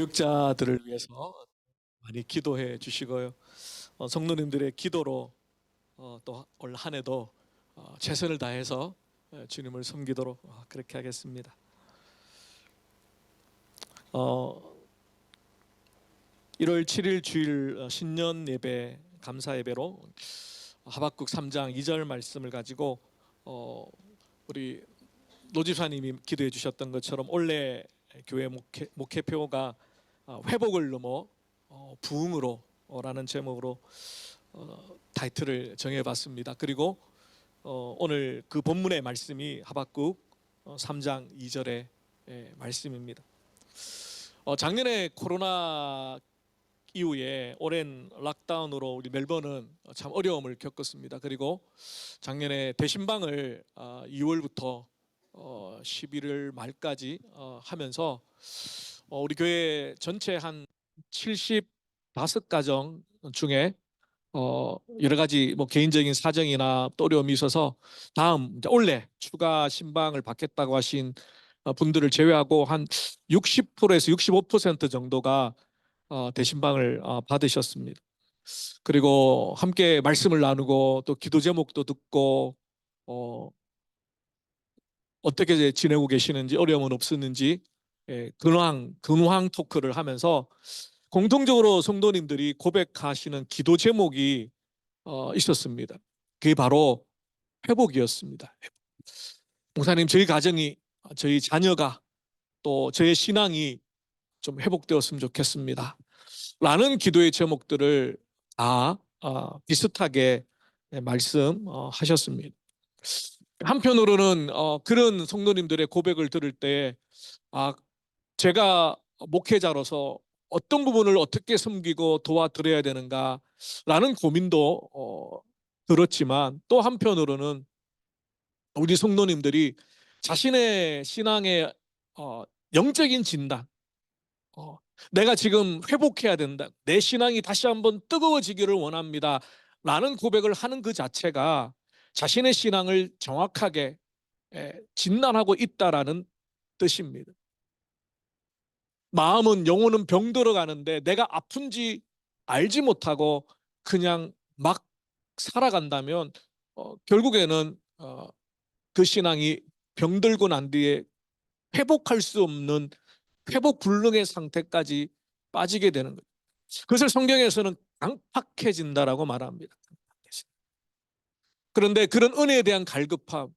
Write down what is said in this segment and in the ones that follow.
교육자들을 위해서 많이 기도해 주시고요. 성도님들의 기도로 또 올 한 해도 최선을 다해서 주님을 섬기도록 그렇게 하겠습니다. 어, 1월 7일 주일 신년 예배 감사 예배로 하박국 3장 2절 말씀을 가지고 우리 노집사님이 기도해 주셨던 것처럼 올해 교회 목회표가 회복을 넘어 부흥으로 라는 제목으로 타이틀을 정해봤습니다. 그리고 오늘 그 본문의 말씀이 하박국 3장 2절의 말씀입니다. 작년에 코로나 이후에 오랜 락다운으로 우리 멜번은 참 어려움을 겪었습니다. 그리고 작년에 대신방을 2월부터 11월 말까지 하면서 우리 교회 전체 한 75가정 중에 여러 가지 뭐 개인적인 사정이나 또 어려움이 있어서 다음 올해 추가 신방을 받겠다고 하신 분들을 제외하고 한 60%에서 65% 정도가 대신방을 받으셨습니다. 그리고 함께 말씀을 나누고 또 기도 제목도 듣고 어떻게 지내고 계시는지, 어려움은 없었는지 근황 토크를 하면서 공통적으로 성도님들이 고백하시는 기도 제목이 있었습니다. 그게 바로 회복이었습니다. 목사님, 저희 가정이, 저희 자녀가, 또 저의 신앙이 좀 회복되었으면 좋겠습니다 라는 기도의 제목들을 다 비슷하게 말씀하셨습니다. 한편으로는 그런 성도님들의 고백을 들을 때 제가 목회자로서 어떤 부분을 어떻게 섬기고 도와드려야 되는가라는 고민도 들었지만, 또 한편으로는 우리 성도님들이 자신의 신앙의 영적인 진단, 내가 지금 회복해야 된다, 내 신앙이 다시 한번 뜨거워지기를 원합니다 라는 고백을 하는 그 자체가 자신의 신앙을 정확하게 진단하고 있다라는 뜻입니다. 마음은, 영혼은 병들어 가는데 내가 아픈지 알지 못하고 그냥 막 살아간다면 결국에는 그 신앙이 병들고 난 뒤에 회복할 수 없는 회복 불능의 상태까지 빠지게 되는 거죠. 그것을 성경에서는 강팍해진다라고 말합니다. 그런데 그런 은혜에 대한 갈급함,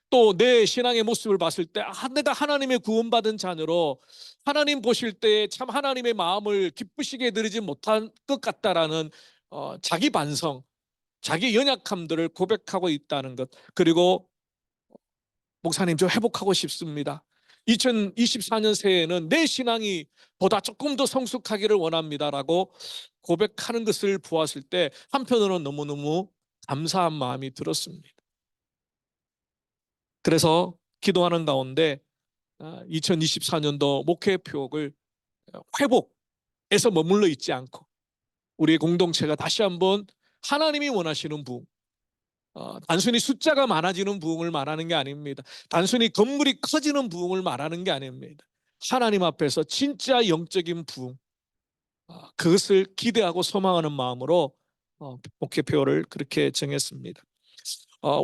또 내 신앙의 모습을 봤을 때 내가 하나님의 구원받은 자녀로 하나님 보실 때 참 하나님의 마음을 기쁘시게 드리지 못한 것 같다라는 자기 반성, 자기 연약함들을 고백하고 있다는 것. 그리고 목사님, 저 회복하고 싶습니다. 2024년 새해에는 내 신앙이 보다 조금 더 성숙하기를 원합니다라고 고백하는 것을 보았을 때 한편으로는 너무너무 감사한 마음이 들었습니다. 그래서 기도하는 가운데 2024년도 목회 표역을 회복에서 머물러 있지 않고 우리의 공동체가 다시 한번 하나님이 원하시는 부흥, 단순히 숫자가 많아지는 부흥을 말하는 게 아닙니다. 단순히 건물이 커지는 부흥을 말하는 게 아닙니다. 하나님 앞에서 진짜 영적인 부흥, 그것을 기대하고 소망하는 마음으로 목회표를 그렇게 정했습니다.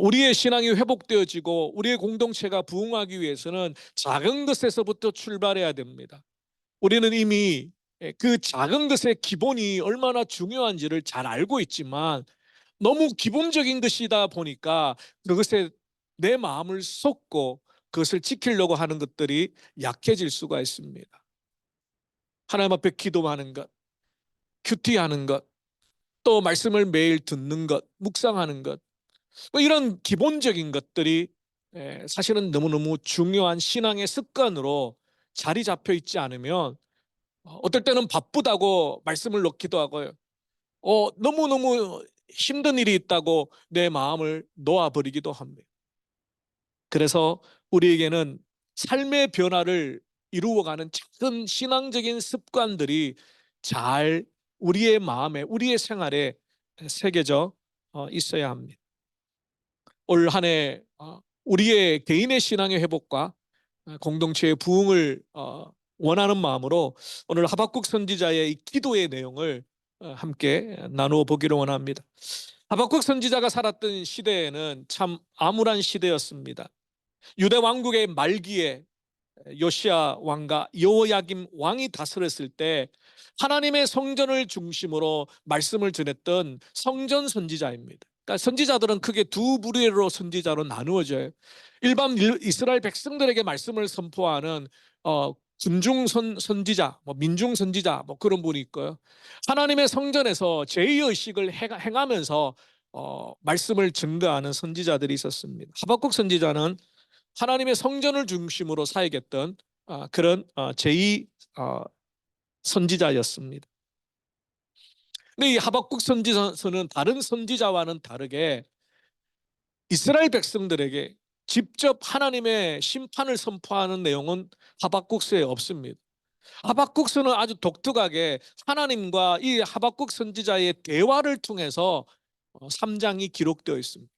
우리의 신앙이 회복되어지고 우리의 공동체가 부흥하기 위해서는 작은 것에서부터 출발해야 됩니다. 우리는 이미 그 작은 것의 기본이 얼마나 중요한지를 잘 알고 있지만 너무 기본적인 것이다 보니까 그것에 내 마음을 쏟고 그것을 지키려고 하는 것들이 약해질 수가 있습니다. 하나님 앞에 기도하는 것, 큐티하는 것, 또 말씀을 매일 듣는 것, 묵상하는 것, 뭐 이런 기본적인 것들이 사실은 너무너무 중요한 신앙의 습관으로 자리 잡혀 있지 않으면 어떨 때는 바쁘다고 말씀을 놓기도 하고요. 너무너무 힘든 일이 있다고 내 마음을 놓아버리기도 합니다. 그래서 우리에게는 삶의 변화를 이루어가는 작은 신앙적인 습관들이 잘 우리의 마음에, 우리의 생활에 새겨져 있어야 합니다. 올 한 해 우리의 개인의 신앙의 회복과 공동체의 부흥을 원하는 마음으로 오늘 하박국 선지자의 이 기도의 내용을 함께 나누어 보기를 원합니다. 하박국 선지자가 살았던 시대에는 참 암울한 시대였습니다. 유대 왕국의 말기에 요시야 왕과 여호야김 왕이 다스렸을 때 하나님의 성전을 중심으로 말씀을 전했던 성전 선지자입니다. 그러니까 선지자들은 크게 두 부류로 선지자로 나누어져요. 일반 이스라엘 백성들에게 말씀을 선포하는 군중 선지자, 민중 선지자 그런 분이 있고요. 하나님의 성전에서 제의의식을 행하면서 말씀을 증거하는 선지자들이 있었습니다. 하박국 선지자는 하나님의 성전을 중심으로 사역했던 그런 제2 선지자였습니다. 근데 이 하박국 선지서는 다른 선지자와는 다르게 이스라엘 백성들에게 직접 하나님의 심판을 선포하는 내용은 하박국서에 없습니다. 하박국서는 아주 독특하게 하나님과 이 하박국 선지자의 대화를 통해서 3장이 기록되어 있습니다.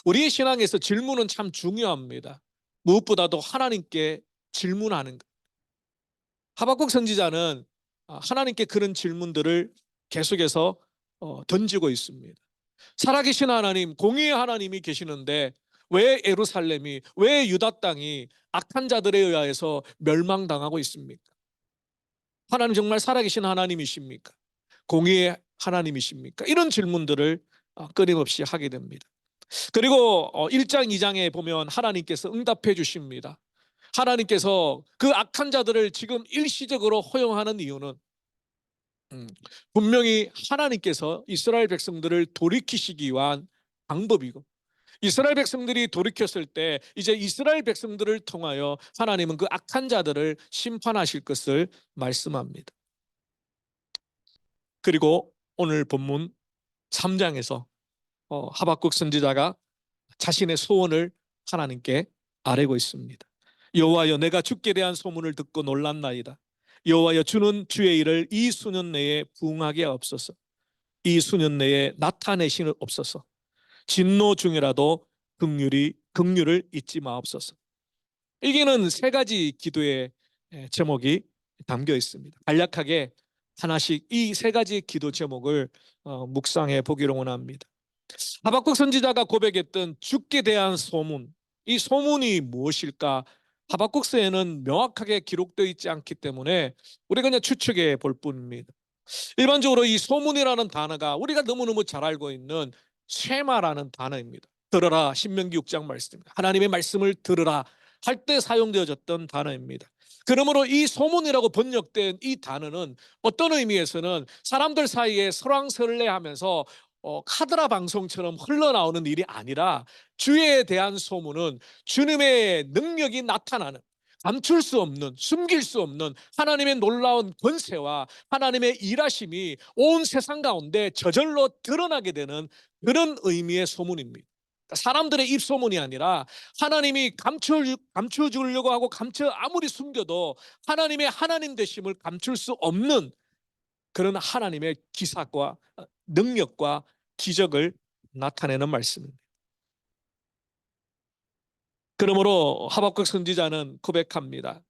우리의 신앙에서 질문은 참 중요합니다. 무엇보다도 하나님께 질문하는 것. 하박국 선지자는 하나님께 그런 질문들을 계속해서 던지고 있습니다. 살아계신 하나님, 공의의 하나님이 계시는데 왜 예루살렘이, 왜 유다 땅이 악한 자들에 의해서 멸망당하고 있습니까? 하나님 정말 살아계신 하나님이십니까? 공의의 하나님이십니까? 이런 질문들을 끊임없이 하게 됩니다. 그리고 1장, 2장에 보면 하나님께서 응답해 주십니다. 하나님께서 그 악한 자들을 지금 일시적으로 허용하는 이유는 분명히 하나님께서 이스라엘 백성들을 돌이키시기 위한 방법이고, 이스라엘 백성들이 돌이켰을 때 이제 이스라엘 백성들을 통하여 하나님은 그 악한 자들을 심판하실 것을 말씀합니다. 그리고 오늘 본문 3장에서 하박국 선지자가 자신의 소원을 하나님께 아뢰고 있습니다. 여호와여, 내가 주께 대한 소문을 듣고 놀랐나이다. 여호와여, 주는 주의 일을 이 수년 내에 부응하게 하옵소서. 이 수년 내에 나타내시옵소서. 진노 중이라도 긍휼을 잊지 마옵소서. 여기는 세 가지 기도의 제목이 담겨 있습니다. 간략하게 하나씩 이 세 가지 기도 제목을 묵상해 보기를 원합니다. 하박국 선지자가 고백했던 주께 대한 소문, 이 소문이 무엇일까? 하박국서에는 명확하게 기록되어 있지 않기 때문에 우리가 그냥 추측해 볼 뿐입니다. 일반적으로 이 소문이라는 단어가 우리가 너무너무 잘 알고 있는 쉐마라는 단어입니다. 들어라, 신명기 6장 말씀입니다. 하나님의 말씀을 들으라 할 때 사용되어졌던 단어입니다. 그러므로 이 소문이라고 번역된 이 단어는 어떤 의미에서는 사람들 사이에 설왕설래하면서 카드라 방송처럼 흘러나오는 일이 아니라 주에 대한 소문은 주님의 능력이 나타나는, 감출 수 없는, 숨길 수 없는 하나님의 놀라운 권세와 하나님의 일하심이 온 세상 가운데 저절로 드러나게 되는 그런 의미의 소문입니다. 사람들의 입소문이 아니라 하나님이 감춰주려고 하고 아무리 숨겨도 하나님의 하나님 되심을 감출 수 없는 그런 하나님의 기사과 능력과 기적을 나타내는 말씀입니다. 그러므로 하박국 선지자는 고백합니다.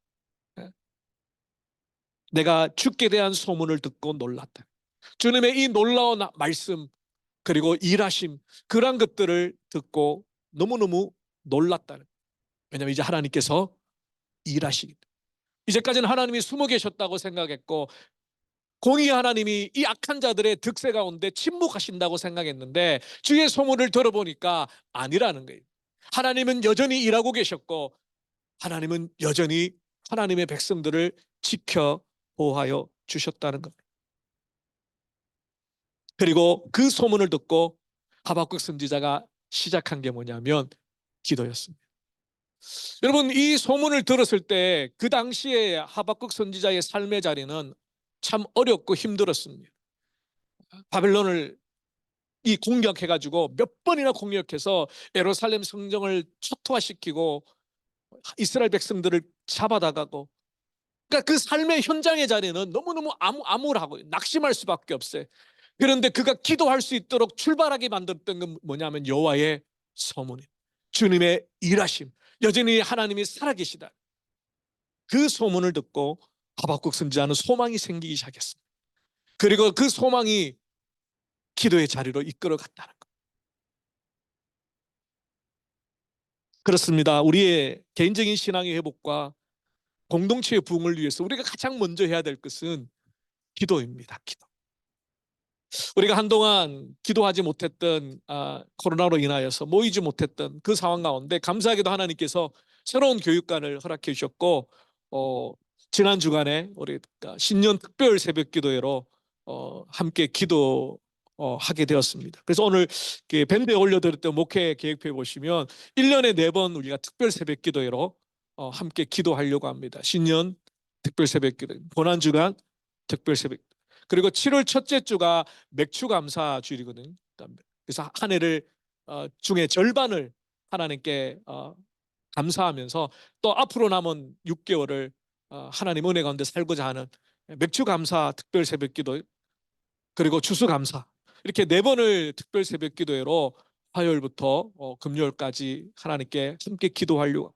내가 주께 대한 소문을 듣고 놀랐다. 주님의 이 놀라운 말씀 그리고 일하심, 그런 것들을 듣고 너무너무 놀랐다는. 왜냐하면 이제 하나님께서 일하시기 때문에. 이제까지는 하나님이 숨어 계셨다고 생각했고 공의 하나님이 이 악한 자들의 득세 가운데 침묵하신다고 생각했는데 주의 소문을 들어보니까 아니라는 거예요. 하나님은 여전히 일하고 계셨고 하나님은 여전히 하나님의 백성들을 지켜 보호하여 주셨다는 겁니다. 그리고 그 소문을 듣고 하박국 선지자가 시작한 게 뭐냐면 기도였습니다. 여러분, 이 소문을 들었을 때 그 당시에 하박국 선지자의 삶의 자리는 참 어렵고 힘들었습니다. 바벨론을 공격해가지고 몇 번이나 공격해서 예루살렘 성정을 초토화시키고 이스라엘 백성들을 잡아다가고, 그러니까 그 삶의 현장의 자리는 너무너무 암울하고 낙심할 수밖에 없어요. 그런데 그가 기도할 수 있도록 출발하게 만들었던 건 뭐냐면 여호와의 소문이에요. 주님의 일하심, 여전히 하나님이 살아계시다. 그 소문을 듣고 하박국 선지자는 소망이 생기기 시작했습니다. 그리고 그 소망이 기도의 자리로 이끌어갔다는 것. 그렇습니다. 우리의 개인적인 신앙의 회복과 공동체의 부흥을 위해서 우리가 가장 먼저 해야 될 것은 기도입니다. 기도. 우리가 한동안 기도하지 못했던 코로나로 인하여서 모이지 못했던 그 상황 가운데 감사하게도 하나님께서 새로운 교육관을 허락해 주셨고 지난 주간에 우리 신년 특별 새벽 기도회로 함께 기도 하게 되었습니다. 그래서 오늘 밴드에 올려드렸던 목회 계획표에 보시면 1년에 4번 우리가 특별 새벽 기도회로 함께 기도하려고 합니다. 신년 특별 새벽 기도, 고난주간 특별 새벽, 그리고 7월 첫째 주가 맥주 감사 주일이거든요. 그래서 한 해를 중에 절반을 하나님께 감사하면서 또 앞으로 남은 6개월을 하나님 은혜 가운데 살고자 하는 맥주 감사 특별 새벽 기도, 그리고 추수 감사, 이렇게 4번을 특별 새벽 기도회로 화요일부터 금요일까지 하나님께 함께 기도하려고.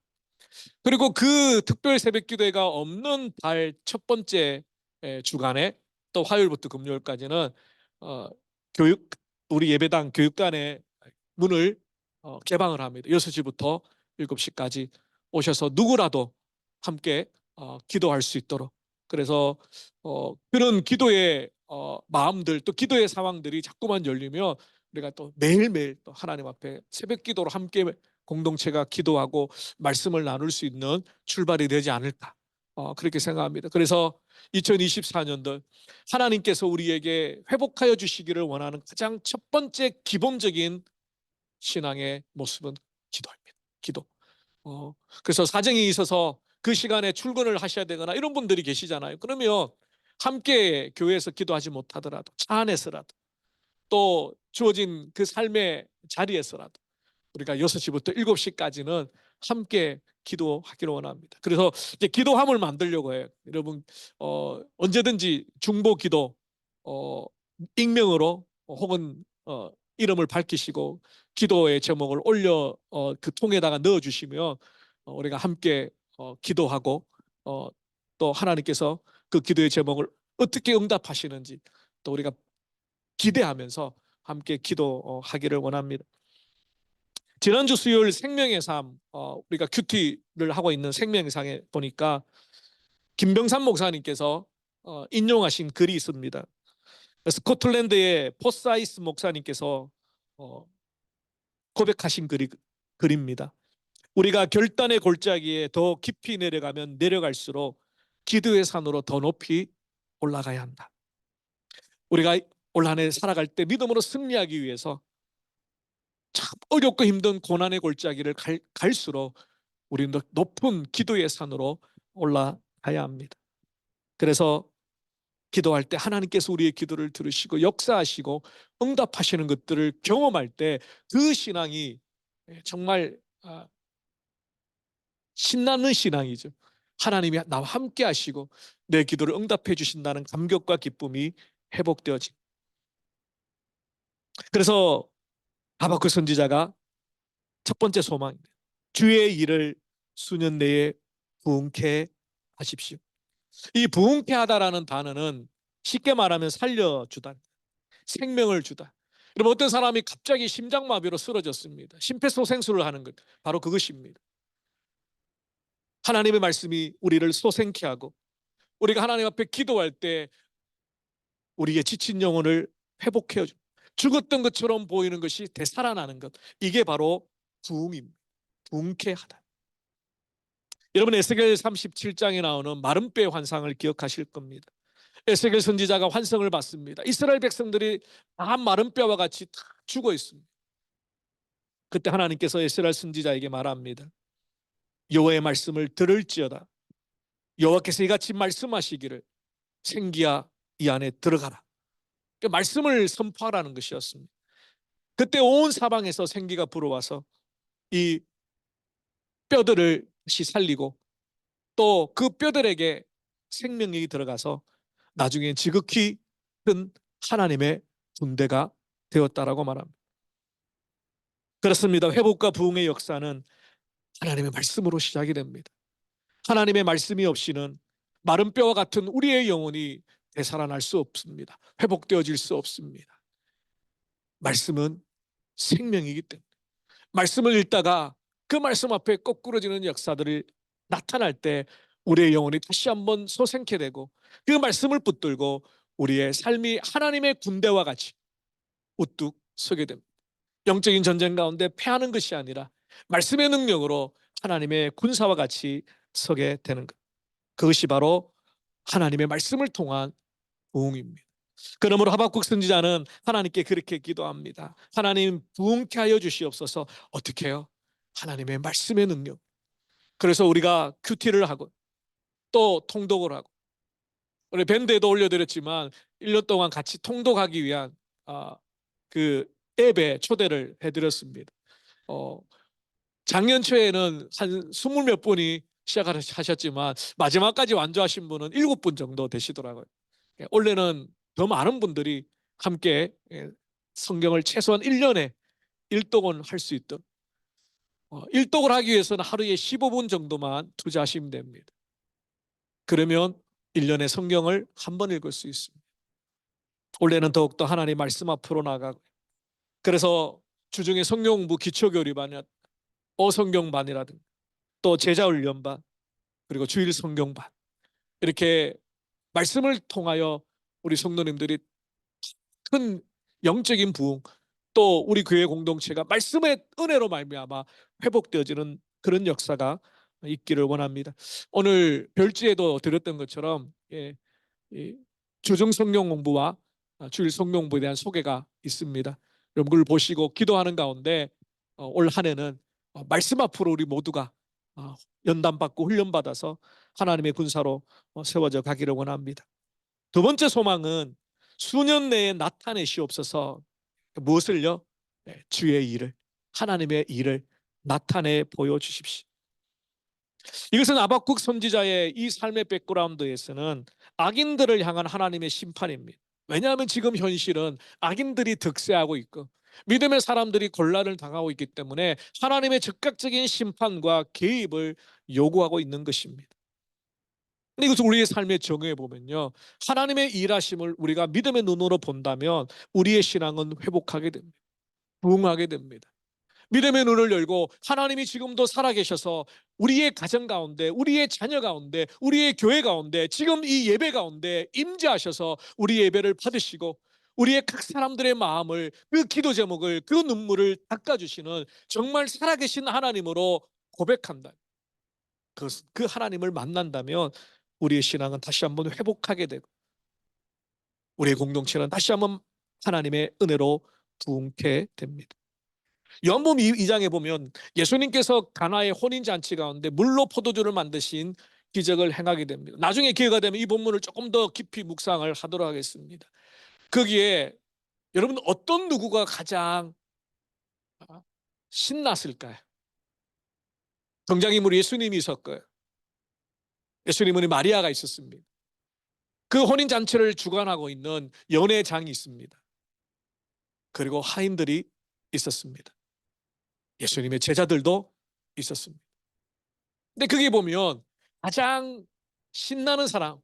그리고 그 특별 새벽 기도회가 없는 달 첫 번째 주간에 또 화요일부터 금요일까지는 교육, 우리 예배당 교육관의 문을 개방을 합니다. 6시부터 7시까지 오셔서 누구라도 함께 기도할 수 있도록. 그래서 그런 기도의 마음들, 또 기도의 상황들이 자꾸만 열리면 우리가 또 매일매일 또 하나님 앞에 새벽 기도로 함께 공동체가 기도하고 말씀을 나눌 수 있는 출발이 되지 않을까, 그렇게 생각합니다. 그래서 2024년도 하나님께서 우리에게 회복하여 주시기를 원하는 가장 첫 번째 기본적인 신앙의 모습은 기도입니다. 기도. 그래서 사정이 있어서 그 시간에 출근을 하셔야 되거나 이런 분들이 계시잖아요. 그러면 함께 교회에서 기도하지 못하더라도 차 안에서라도, 또 주어진 그 삶의 자리에서라도 우리가 6시부터 7시까지는 함께 기도하기를 원합니다. 그래서 이제 기도함을 만들려고 해요. 여러분 언제든지 중보 기도 익명으로 혹은 이름을 밝히시고 기도의 제목을 올려 그 통에다가 넣어 주시면 우리가 함께 기도하고 또 하나님께서 그 기도의 제목을 어떻게 응답하시는지 또 우리가 기대하면서 함께 기도하기를 원합니다. 지난주 수요일 생명의 삶, 우리가 큐티를 하고 있는 생명의 삶에 보니까 김병삼 목사님께서 인용하신 글이 있습니다. 스코틀랜드의 포사이스 목사님께서 고백하신 글입니다. 우리가 결단의 골짜기에 더 깊이 내려가면 내려갈수록 기도의 산으로 더 높이 올라가야 한다. 우리가 올 한 해 살아갈 때 믿음으로 승리하기 위해서 참 어렵고 힘든 고난의 골짜기를 갈수록 우리는 높은 기도의 산으로 올라가야 합니다. 그래서 기도할 때 하나님께서 우리의 기도를 들으시고 역사하시고 응답하시는 것들을 경험할 때 그 신앙이 정말 신나는 신앙이죠. 하나님이 나와 함께 하시고 내 기도를 응답해 주신다는 감격과 기쁨이 회복되어지. 그래서 하박국 선지자가 첫 번째 소망입니다. 주의 일을 수년 내에 부흥케 하십시오. 이 부흥케 하다라는 단어는 쉽게 말하면 살려주다, 생명을 주다. 여러분, 어떤 사람이 갑자기 심장마비로 쓰러졌습니다. 심폐소생술을 하는 것, 바로 그것입니다. 하나님의 말씀이 우리를 소생케 하고 우리가 하나님 앞에 기도할 때 우리의 지친 영혼을 회복해 줍니다. 죽었던 것처럼 보이는 것이 되살아나는 것, 이게 바로 부흥입니다. 부흥케 하다. 여러분, 에스겔 37장에 나오는 마른 뼈의 환상을 기억하실 겁니다. 에스겔 선지자가 환상을 봤습니다. 이스라엘 백성들이 다 마른 뼈와 같이 다 죽어 있습니다. 그때 하나님께서 에스겔 선지자에게 말합니다. 여호와의 말씀을 들을지어다. 여호와께서 이같이 말씀하시기를 생기야 이 안에 들어가라. 말씀을 선포하라는 것이었습니다. 그때 온 사방에서 생기가 불어와서 이 뼈들을 다시 살리고 또 그 뼈들에게 생명력이 들어가서 나중에 지극히 큰 하나님의 군대가 되었다라고 말합니다. 그렇습니다. 회복과 부흥의 역사는 하나님의 말씀으로 시작이 됩니다. 하나님의 말씀이 없이는 마른 뼈와 같은 우리의 영혼이 되살아날 수 없습니다. 회복되어질 수 없습니다. 말씀은 생명이기 때문에 말씀을 읽다가 그 말씀 앞에 거꾸러지는 역사들이 나타날 때 우리의 영혼이 다시 한번 소생케 되고 그 말씀을 붙들고 우리의 삶이 하나님의 군대와 같이 우뚝 서게 됩니다. 영적인 전쟁 가운데 패하는 것이 아니라 말씀의 능력으로 하나님의 군사와 같이 서게 되는 것. 그것이 바로 하나님의 말씀을 통한 부흥입니다. 그러므로 하박국 선지자는 하나님께 그렇게 기도합니다. 하나님 부흥케 하여 주시옵소서. 어떻게 해요? 하나님의 말씀의 능력. 그래서 우리가 큐티를 하고 또 통독을 하고 우리 밴드에도 올려드렸지만 1년 동안 같이 통독하기 위한 그 앱에 초대를 해드렸습니다. 작년 초에는 한 20몇 분이 시작하셨지만 마지막까지 완주하신 분은 7분 정도 되시더라고요. 원래는 더 많은 분들이 함께 성경을 최소한 1년에 일독은 할 수 있도록 일독을 하기 위해서는 하루에 15분 정도만 투자하시면 됩니다. 그러면 1년에 성경을 한 번 읽을 수 있습니다. 원래는 더욱더 하나님 말씀 앞으로 나가고 그래서 주중에 성경 공부 기초교리반이나 어성경반이라든가 또 제자훈련반 그리고 주일 성경반 이렇게 말씀을 통하여 우리 성도님들이 큰 영적인 부흥 또 우리 교회 공동체가 말씀의 은혜로 말미암아 회복되어지는 그런 역사가 있기를 원합니다. 오늘 별지에도 드렸던 것처럼 주중 성경 공부와 주일 성경 공부에 대한 소개가 있습니다. 여러분 그걸 보시고 기도하는 가운데 올 한 해는 말씀 앞으로 우리 모두가 연단받고 훈련받아서 하나님의 군사로 세워져 가기를 원합니다. 두 번째 소망은 수년 내에 나타내시옵소서. 무엇을요? 주의 일을 하나님의 일을 나타내 보여주십시오. 이것은 하박국 선지자의 이 삶의 백그라운드에서는 악인들을 향한 하나님의 심판입니다. 왜냐하면 지금 현실은 악인들이 득세하고 있고 믿음의 사람들이 곤란을 당하고 있기 때문에 하나님의 즉각적인 심판과 개입을 요구하고 있는 것입니다. 근데 이것을 우리의 삶에 적용해 보면요, 하나님의 일하심을 우리가 믿음의 눈으로 본다면 우리의 신앙은 회복하게 됩니다. 부흥하게 됩니다. 믿음의 눈을 열고 하나님이 지금도 살아계셔서 우리의 가정 가운데, 우리의 자녀 가운데, 우리의 교회 가운데, 지금 이 예배 가운데 임재하셔서 우리 예배를 받으시고 우리의 각 사람들의 마음을, 그 기도 제목을, 그 눈물을 닦아주시는 정말 살아계신 하나님으로 고백한다. 그 하나님을 만난다면 우리의 신앙은 다시 한번 회복하게 되고 우리의 공동체는 다시 한번 하나님의 은혜로 부흥케 됩니다. 요한복음 2장에 보면 예수님께서 가나의 혼인잔치 가운데 물로 포도주를 만드신 기적을 행하게 됩니다. 나중에 기회가 되면 이 본문을 조금 더 깊이 묵상을 하도록 하겠습니다. 거기에 여러분 어떤 누구가 가장 신났을까요? 등장인물이 예수님이 있었고요. 예수님은 마리아가 있었습니다. 그 혼인잔치를 주관하고 있는 연회장이 있습니다. 그리고 하인들이 있었습니다. 예수님의 제자들도 있었습니다. 근데 거기 보면 가장 신나는 사람,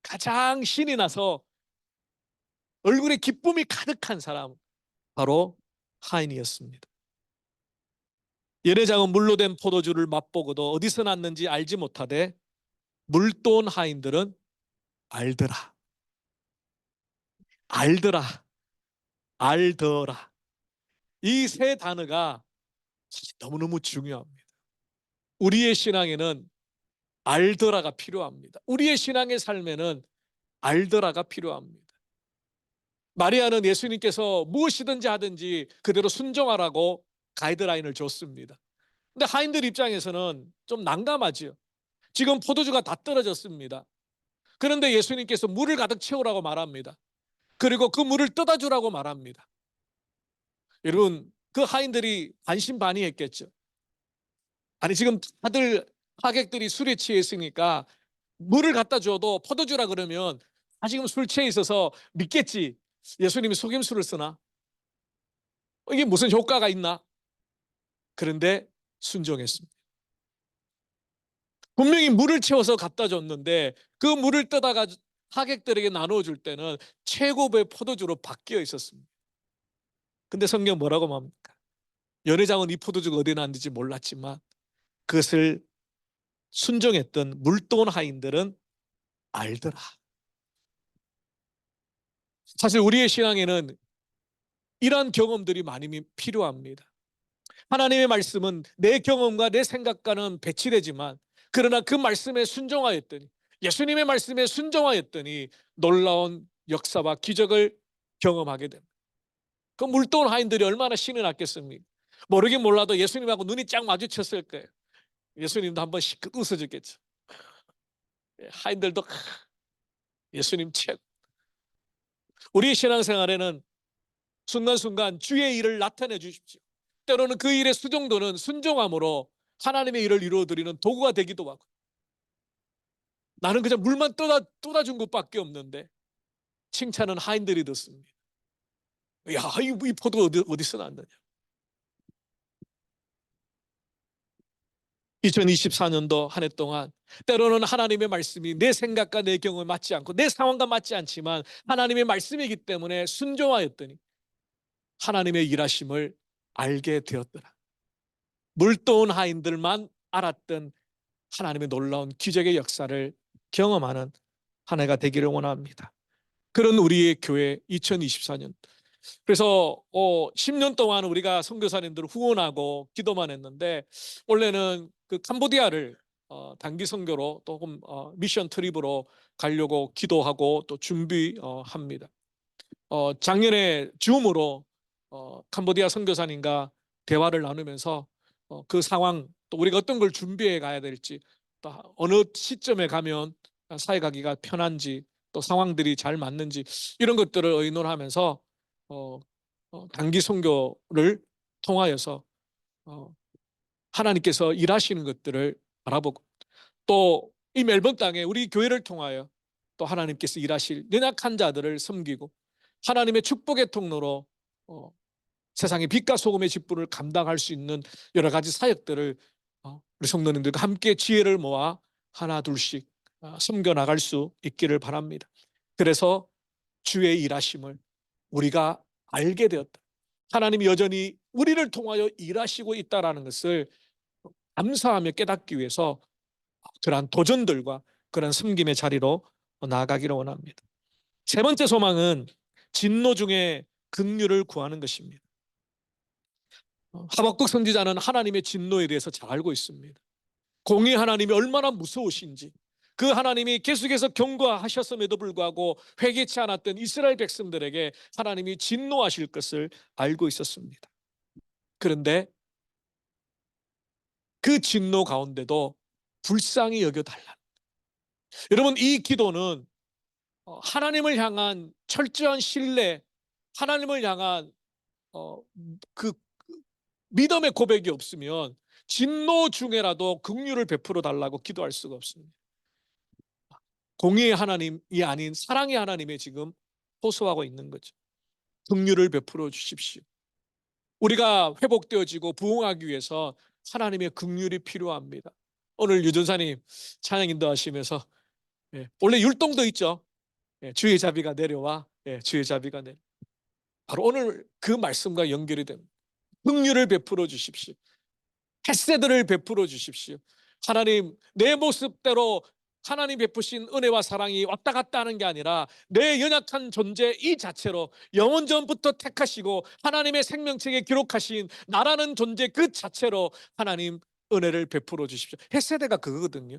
가장 신이 나서 얼굴에 기쁨이 가득한 사람, 바로 하인이었습니다. 연회장은 물로 된 포도주를 맛보고도 어디서 났는지 알지 못하되 물돈 하인들은 알더라, 알더라, 알더라. 이 세 단어가 너무너무 중요합니다. 우리의 신앙에는 알더라가 필요합니다. 우리의 신앙의 삶에는 알더라가 필요합니다. 마리아는 예수님께서 무엇이든지 하든지 그대로 순종하라고 가이드라인을 줬습니다. 근데 하인들 입장에서는 좀 난감하지요. 지금 포도주가 다 떨어졌습니다. 그런데 예수님께서 물을 가득 채우라고 말합니다. 그리고 그 물을 떠다 주라고 말합니다. 여러분, 그 하인들이 반신반의했겠죠. 아니 지금 다들 하객들이 술에 취해 있으니까 물을 갖다 줘도 포도주라 그러면 지금 술 취해 있어서 믿겠지. 예수님이 속임수를 쓰나? 이게 무슨 효과가 있나? 그런데 순종했습니다. 분명히 물을 채워서 갖다 줬는데 그 물을 떠다가 하객들에게 나누어 줄 때는 최고의 포도주로 바뀌어 있었습니다. 근데 성경 뭐라고 말합니까? 연회장은 이 포도주가 어디 났는지 몰랐지만 그것을 순종했던 물도온 하인들은 알더라. 사실 우리의 신앙에는 이러한 경험들이 많이 필요합니다. 하나님의 말씀은 내 경험과 내 생각과는 배치되지만 그러나 그 말씀에 순종하였더니, 예수님의 말씀에 순종하였더니 놀라운 역사와 기적을 경험하게 됩니다. 그 물도온 하인들이 얼마나 신이 났겠습니까? 모르긴 몰라도 예수님하고 눈이 쫙 마주쳤을 거예요. 예수님도 한번 시끄 웃어줬겠죠. 하인들도 예수님 최고. 우리 신앙생활에는 순간순간 주의 일을 나타내 주십시오. 때로는 그 일의 수정도는 순종함으로 하나님의 일을 이루어드리는 도구가 되기도 하고, 나는 그냥 물만 떠다준 것밖에 없는데 칭찬은 하인들이 듣습니다. 야, 이 포도 어디서 났느냐. 2024년도 한 해 동안 때로는 하나님의 말씀이 내 생각과 내 경험에 맞지 않고 내 상황과 맞지 않지만 하나님의 말씀이기 때문에 순종하였더니 하나님의 일하심을 알게 되었더라. 물도온 하인들만 알았던 하나님의 놀라운 기적의 역사를 경험하는 한 해가 되기를 원합니다. 그런 우리의 교회 2024년. 그래서 10년 동안 우리가 선교사님들을 후원하고 기도만 했는데 원래는 그 캄보디아를 단기 선교로 조금 미션 트립으로 가려고 기도하고 또 준비합니다. 작년에 줌으로 캄보디아 선교사님과 대화를 나누면서 그 상황, 또 우리가 어떤 걸 준비해 가야 될지, 또 어느 시점에 가면 사회 가기가 편한지, 또 상황들이 잘 맞는지 이런 것들을 의논하면서 어, 단기 선교를 통하여서 하나님께서 일하시는 것들을 바라보고, 또 이 멜번 땅에 우리 교회를 통하여 또 하나님께서 일하실 연약한 자들을 섬기고 하나님의 축복의 통로로 세상의 빛과 소금의 직분을 감당할 수 있는 여러 가지 사역들을 우리 성도님들과 함께 지혜를 모아 하나 둘씩 섬겨 나갈 수 있기를 바랍니다. 그래서 주의 일하심을 우리가 알게 되었다. 하나님이 여전히 우리를 통하여 일하시고 있다는 것을 감사하며 깨닫기 위해서 그러한 도전들과 그러한 섬김의 자리로 나아가기를 원합니다. 세 번째 소망은 진노 중에 긍휼을 구하는 것입니다. 하박국 선지자는 하나님의 진노에 대해서 잘 알고 있습니다. 공의 하나님이 얼마나 무서우신지, 그 하나님이 계속해서 경고하셨음에도 불구하고 회개치 않았던 이스라엘 백성들에게 하나님이 진노하실 것을 알고 있었습니다. 그런데 그 진노 가운데도 불쌍히 여겨달라. 여러분, 이 기도는 하나님을 향한 철저한 신뢰, 하나님을 향한 그 믿음의 고백이 없으면 진노 중에라도 긍휼을 베풀어 달라고 기도할 수가 없습니다. 공의의 하나님이 아닌 사랑의 하나님에 지금 호소하고 있는 거죠. 긍휼을 베풀어 주십시오. 우리가 회복되어지고 부흥하기 위해서 하나님의 긍휼이 필요합니다. 오늘 유전사님 찬양 인도하시면서 원래 율동도 있죠. 주의 자비가 내려와. 주의 자비가 내려. 바로 오늘 그 말씀과 연결이 됩니다. 긍휼을 베풀어 주십시오. 헤세드를 베풀어 주십시오. 하나님, 내 모습대로 하나님 베푸신 은혜와 사랑이 왔다 갔다 하는 게 아니라 내 연약한 존재 이 자체로 영원 전부터 택하시고 하나님의 생명책에 기록하신 나라는 존재 그 자체로 하나님 은혜를 베풀어 주십시오. 헤세드가 그거거든요.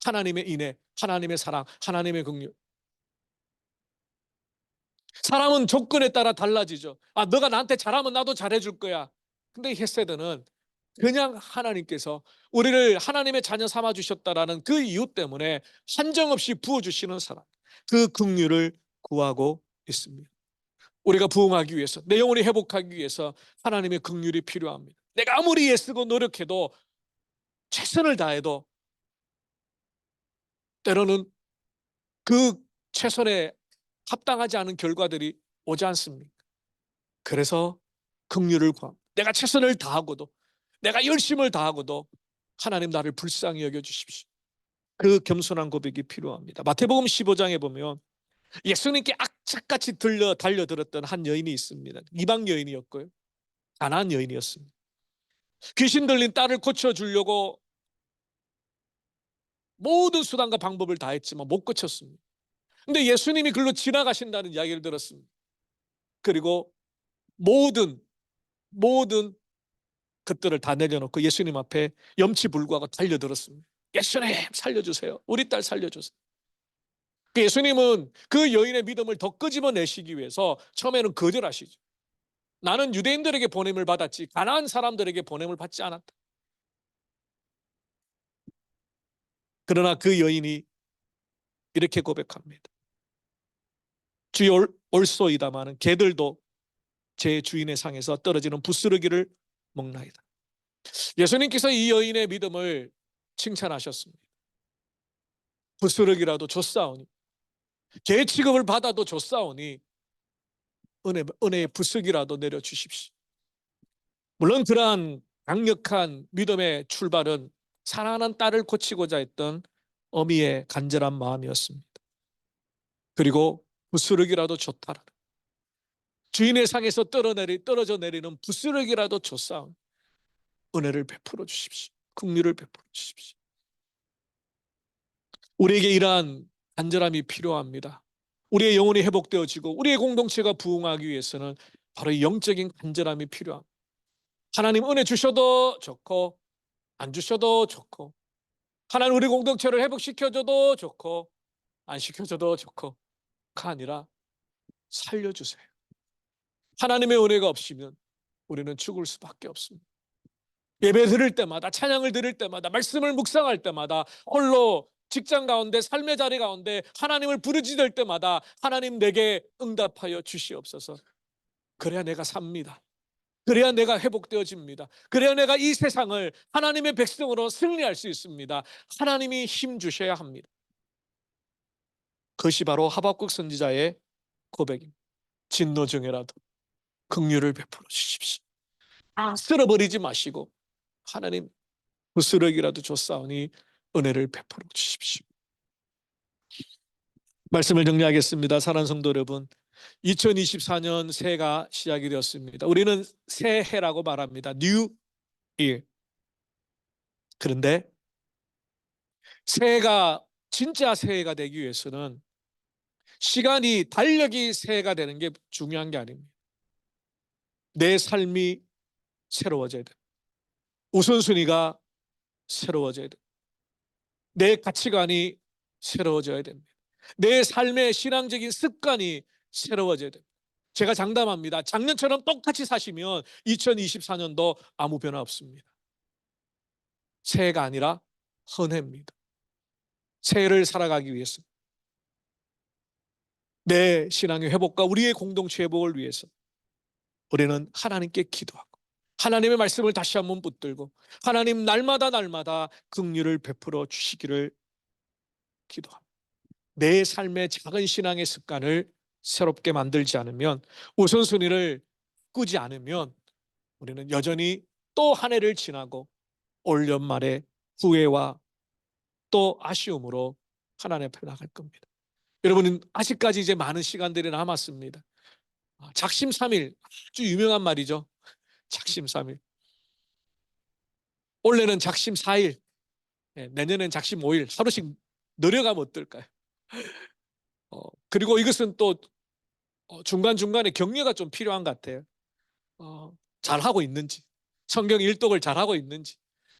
하나님의 인애, 하나님의 사랑, 하나님의 긍휼. 사람은 조건에 따라 달라지죠. 너가 나한테 잘하면 나도 잘해줄 거야. 근데 헤세드는 그냥 하나님께서 우리를 하나님의 자녀 삼아 주셨다라는 그 이유 때문에 한정없이 부어주시는 사랑, 그 긍휼을 구하고 있습니다. 우리가 부흥하기 위해서, 내 영혼이 회복하기 위해서 하나님의 긍휼이 필요합니다. 내가 아무리 애쓰고 노력해도, 최선을 다해도 때로는 그 최선에 합당하지 않은 결과들이 오지 않습니까? 그래서 긍휼을 구합니다. 내가 최선을 다하고도, 내가 열심을 다하고도 하나님 나를 불쌍히 여겨주십시오. 그 겸손한 고백이 필요합니다. 마태복음 15장에 보면 예수님께 악착같이 달려들었던 한 여인이 있습니다. 이방 여인이었고요. 가난한 여인이었습니다. 귀신 들린 딸을 고쳐주려고 모든 수단과 방법을 다했지만 못 고쳤습니다. 근데 예수님이 글로 지나가신다는 이야기를 들었습니다. 그리고 모든 것들을 다 내려놓고 예수님 앞에 염치불구하고 달려들었습니다. 예수님 살려주세요. 우리 딸 살려주세요. 예수님은 그 여인의 믿음을 더 끄집어내시기 위해서 처음에는 거절하시죠. 나는 유대인들에게 보냄을 받았지 가난한 사람들에게 보냄을 받지 않았다. 그러나 그 여인이 이렇게 고백합니다. 주여 올소이다마는 개들도 제 주인의 상에서 떨어지는 부스러기를 먹나이다. 예수님께서 이 여인의 믿음을 칭찬하셨습니다. 부스러기라도 줬사오니, 개 취급을 받아도 줬사오니 은혜의 부스러기라도 내려주십시오. 물론 그러한 강력한 믿음의 출발은 사랑하는 딸을 고치고자 했던 어미의 간절한 마음이었습니다. 그리고 부스러기라도 좋다라는, 주인의 상에서 떨어져 내리는 부스러기라도 줬사오니 은혜를 베풀어 주십시오. 긍휼을 베풀어 주십시오. 우리에게 이러한 간절함이 필요합니다. 우리의 영혼이 회복되어지고 우리의 공동체가 부흥하기 위해서는 바로 이 영적인 간절함이 필요합니다. 하나님 은혜 주셔도 좋고 안 주셔도 좋고, 하나님 우리 공동체를 회복시켜줘도 좋고 안 시켜줘도 좋고가 아니라 살려주세요. 하나님의 은혜가 없으면 우리는 죽을 수밖에 없습니다. 예배 드릴 때마다, 찬양을 드릴 때마다, 말씀을 묵상할 때마다, 홀로 직장 가운데, 삶의 자리 가운데 하나님을 부르짖을 때마다 하나님 내게 응답하여 주시옵소서. 그래야 내가 삽니다. 그래야 내가 회복되어집니다. 그래야 내가 이 세상을 하나님의 백성으로 승리할 수 있습니다. 하나님이 힘 주셔야 합니다. 그것이 바로 하박국 선지자의 고백입니다. 진노 중에라도 긍휼을 베풀어 주십시오. 쓸어버리지 마시고 하나님 부스러기라도 줬사오니 은혜를 베풀어 주십시오. 말씀을 정리하겠습니다. 사랑하는 성도 여러분, 2024년 새해가 시작이 되었습니다. 우리는 새해라고 말합니다. New Year. 그런데 새해가 진짜 새해가 되기 위해서는 시간이, 달력이 새해가 되는 게 중요한 게 아닙니다. 내 삶이 새로워져야 돼요. 우선순위가 새로워져야 돼요. 내 가치관이 새로워져야 됩니다. 내 삶의 신앙적인 습관이 새로워져야 됩니다. 제가 장담합니다. 작년처럼 똑같이 사시면 2024년도 아무 변화 없습니다. 새해가 아니라 헌해입니다. 새해를 살아가기 위해서, 내 신앙의 회복과 우리의 공동체 회복을 위해서 우리는 하나님께 기도하고 하나님의 말씀을 다시 한번 붙들고 하나님 날마다 긍휼을 베풀어 주시기를 기도합니다. 내 삶의 작은 신앙의 습관을 새롭게 만들지 않으면, 우선순위를 꾸지 않으면 우리는 여전히 또 한 해를 지나고 올 연말에 후회와 또 아쉬움으로 하나님 앞에 나갈 겁니다. 여러분은 아직까지 이제 많은 시간들이 남았습니다. 작심삼일, 아주 유명한 말이죠. 작심삼일. 올해는 작심사일, 내년엔 작심오일, 하루씩 늘려가면 어떨까요? 그리고 이것은 또 중간중간에 격려가 좀 필요한 것 같아요. 잘하고 있는지, 성경 일독을 잘하고 있는지,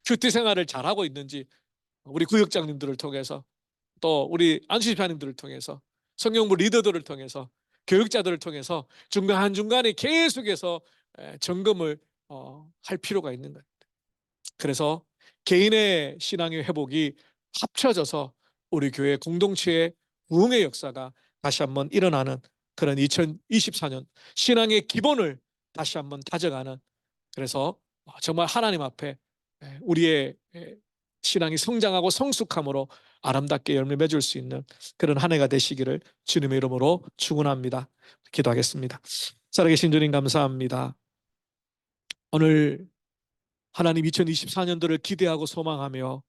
큐티 생활을 잘하고 있는지, 우리 구역장님들을 통해서, 또 우리 안수집사님들을 통해서, 성경부 리더들을 통해서, 교육자들을 통해서 중간중간에 계속해서 점검을 할 필요가 있는 것 같아요. 그래서 개인의 신앙의 회복이 합쳐져서 우리 교회 공동체의 부흥의 역사가 다시 한번 일어나는 그런 2024년 신앙의 기본을 다시 한번 다져가는, 그래서 정말 하나님 앞에 우리의 신앙이 성장하고 성숙함으로 아름답게 열매 맺을 수 있는 그런 한 해가 되시기를 주님의 이름으로 축원합니다. 기도하겠습니다. 살아계신 주님 감사합니다. 오늘 하나님 2024년도를 기대하고 소망하며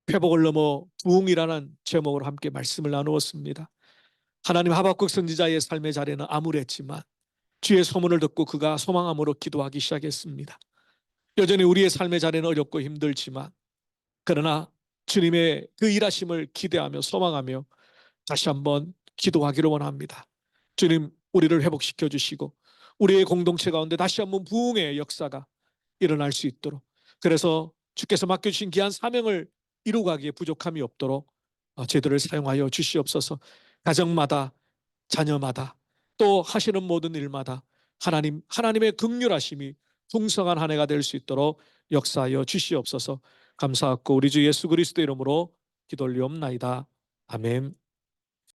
회복을 넘어 부흥이라는 제목으로 함께 말씀을 나누었습니다. 하나님, 하박국 선지자의 삶의 자리는 암울했지만 주의 소문을 듣고 그가 소망함으로 기도하기 시작했습니다. 여전히 우리의 삶의 자리는 어렵고 힘들지만 그러나 주님의 그 일하심을 기대하며 소망하며 다시 한번 기도하기를 원합니다. 주님, 우리를 회복시켜 주시고 우리의 공동체 가운데 다시 한번 부흥의 역사가 일어날 수 있도록, 그래서 주께서 맡겨주신 귀한 사명을 이루가기에 부족함이 없도록 제도를 사용하여 주시옵소서. 가정마다, 자녀마다, 또 하시는 모든 일마다 하나님의 긍휼하심이 풍성한 한 해가 될 수 있도록 역사하여 주시옵소서. 감사하고 우리 주 예수 그리스도 이름으로 기도 올리옵나이다. 아멘.